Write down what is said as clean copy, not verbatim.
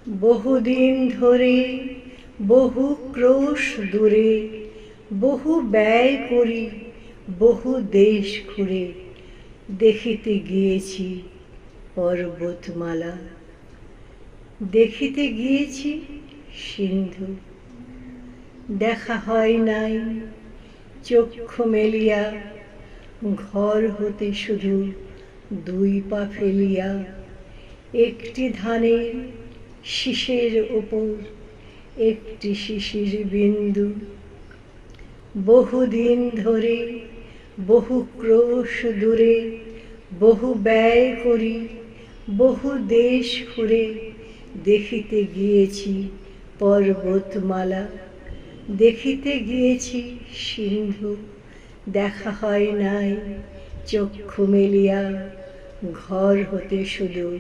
বহুদিন ধরে বহু ক্রোশ দূরে বহু ব্যয় করি বহু দেশ ঘুরে দেখিতে গিয়েছি পর্বতমালা, দেখিতে গিয়েছি সিন্ধু। দেখা হয় নাই চক্ষু মেলিয়া, ঘর হতে শুধু দুই পা ফেলিয়া একটি ধানের শীষের ওপর একটি শিশির বিন্দু। বহুদিন ধরে বহু ক্রোশ দূরে বহু ব্যয় করি বহু দেশ ঘুরে দেখিতে গিয়েছি পর্বতমালা, দেখিতে গিয়েছি সিন্ধু। দেখা হয় নাই চক্ষু মেলিয়া, ঘর হতে শুধু